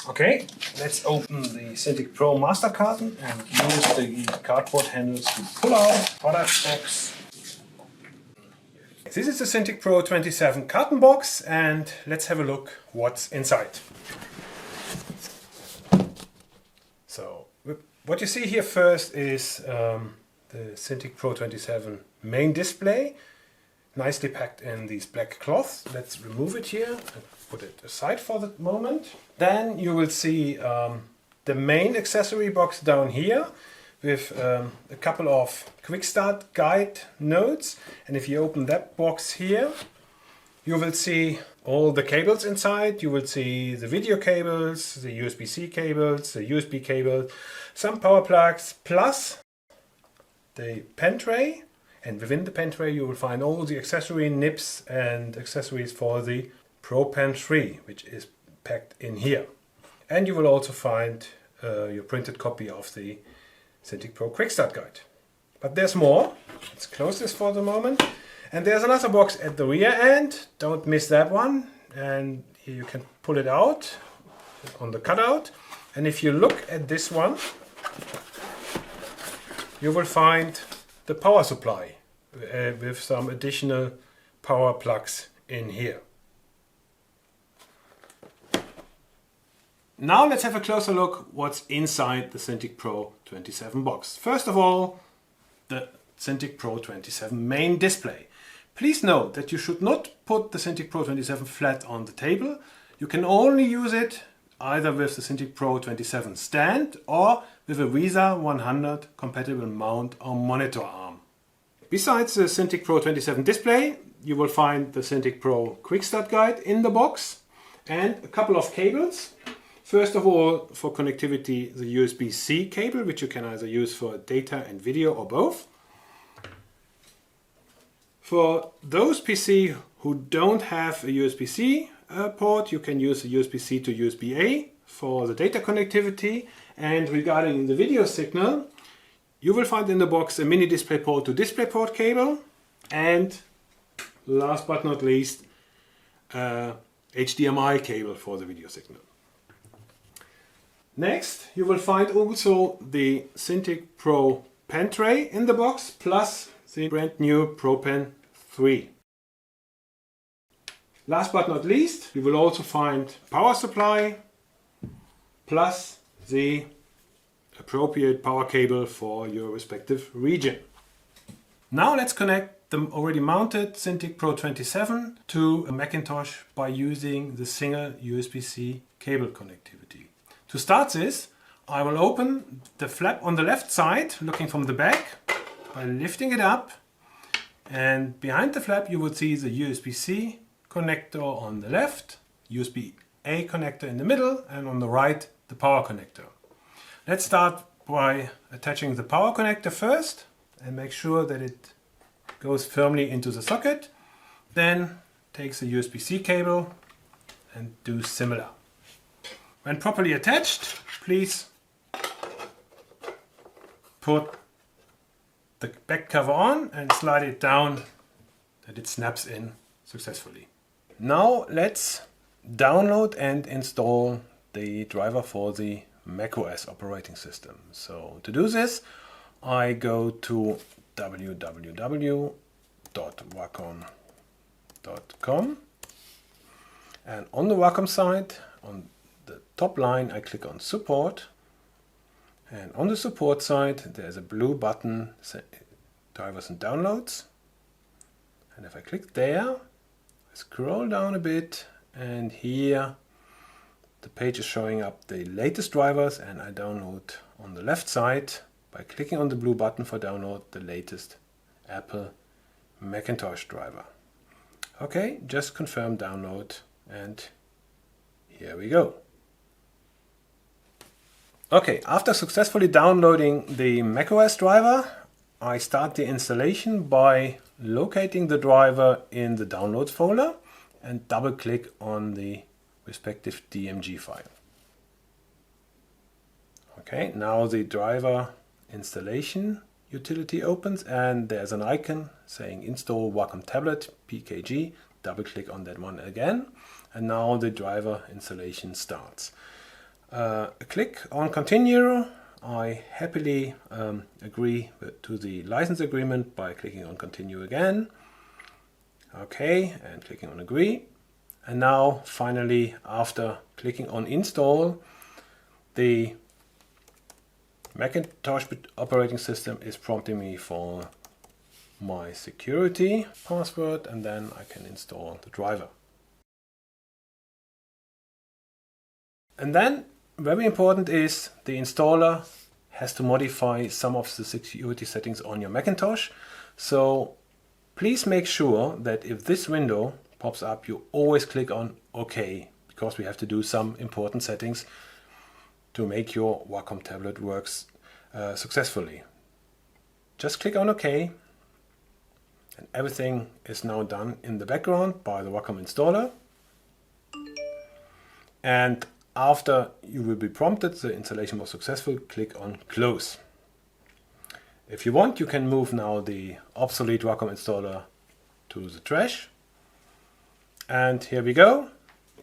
Okay, let's open the Cintiq Pro master carton and use the cardboard handles to pull out product box. This is the Cintiq Pro 27 carton box, and let's have a look what's inside. So what you see here first is the Cintiq Pro 27 main display, nicely packed in these black cloths. Let's remove it here and put it aside for the moment. Then you will see the main accessory box down here with a couple of quick start guide notes. And if you open that box here, you will see all the cables inside. You will see the video cables, the USB-C cables, the USB cable, some power plugs, plus the pen tray. And within the pen tray you will find all the accessory nibs and accessories for the Pro Pen 3, which is packed in here. And you will also find your printed copy of the Cintiq Pro Quick Start Guide. But there's more. Let's close this for the moment. And there's another box at the rear end. Don't miss that one. And here you can pull it out on the cutout. And if you look at this one, you will find the power supply with some additional power plugs in here. Now let's have a closer look what's inside the Cintiq Pro 27 box. First of all, the Cintiq Pro 27 main display. Please note that you should not put the Cintiq Pro 27 flat on the table. You can only use it either with the Cintiq Pro 27 stand or with a VESA 100 compatible mount or monitor arm. Besides the Cintiq Pro 27 display, you will find the Cintiq Pro Quick Start Guide in the box and a couple of cables. First of all, for connectivity, the USB-C cable, which you can either use for data and video or both. For those PC who don't have a USB-C port, you can use a USB-C to USB-A for the data connectivity. And regarding the video signal, you will find in the box a mini DisplayPort to DisplayPort cable, and last but not least, HDMI cable for the video signal. Next, you will find also the Cintiq Pro Pen Tray in the box, plus the brand new Pro Pen 3. Last but not least, you will also find power supply, plus the appropriate power cable for your respective region. Now let's connect the already mounted Cintiq Pro 27 to a Macintosh by using the single USB-C cable connectivity. To start this, I will open the flap on the left side, looking from the back, by lifting it up, and behind the flap you will see the USB-C connector on the left, USB-A connector in the middle, and on the right the power connector. Let's start by attaching the power connector first and make sure that it goes firmly into the socket. Then take the USB-C cable and do similar. When properly attached, please put the back cover on and slide it down that it snaps in successfully. Now let's download and install the driver for the macOS operating system. So to do this, I go to www.wacom.com, and on the Wacom site, on the top line, I click on Support, and on the Support side there's a blue button, Drivers and Downloads, and if I click there, I scroll down a bit, and here the page is showing up the latest drivers, and I download on the left side by clicking on the blue button for download the latest Apple Macintosh driver. Okay, just confirm download, and here we go. Okay, after successfully downloading the macOS driver, I start the installation by locating the driver in the downloads folder and double click on the respective DMG file. Okay, now the driver installation utility opens and there's an icon saying install Wacom tablet PKG. Double click on that one again, and now the driver installation starts. click on continue. I happily agree to the license agreement by clicking on continue again. Okay, and clicking on agree. And now finally, after clicking on install, the Macintosh operating system is prompting me for my security password, and then I can install the driver. And then, very important is the installer has to modify some of the security settings on your Macintosh. So please make sure that if this window pops up, you always click on OK, because we have to do some important settings to make your Wacom tablet works successfully. Just click on OK, and everything is now done in the background by the Wacom installer. And after you will be prompted the installation was successful, click on close. If you want, you can move now the obsolete Wacom installer to the trash. And here we go.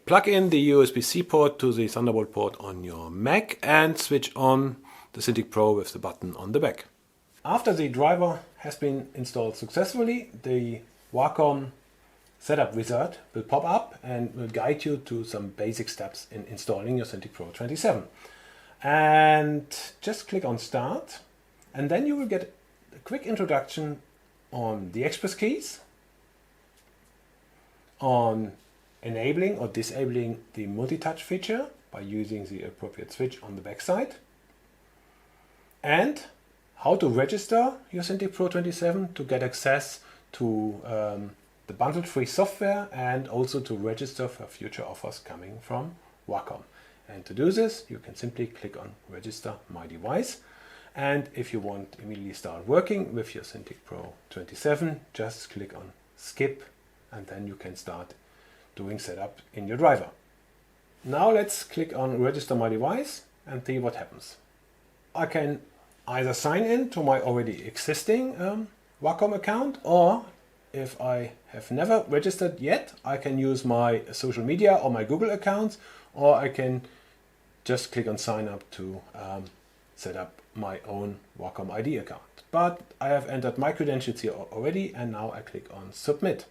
Plug in the USB-C port to the Thunderbolt port on your Mac and switch on the Cintiq Pro with the button on the back. After the driver has been installed successfully, the Wacom setup wizard will pop up and will guide you to some basic steps in installing your Cintiq Pro 27. And just click on start, and then you will get a quick introduction on the express keys, on enabling or disabling the multi-touch feature by using the appropriate switch on the backside, and how to register your Cintiq Pro 27 to get access to the bundled free software, and also to register for future offers coming from Wacom. And to do this, you can simply click on register my device. And if you want to immediately start working with your Cintiq Pro 27, just click on skip, and then you can start doing setup in your driver. Now let's click on register my device and see what happens. I can either sign in to my already existing Wacom account, or if I have never registered yet, I can use my social media or my Google accounts, or I can just click on sign up to set up my own Wacom ID account. But I have entered my credentials here already, and now I click on submit.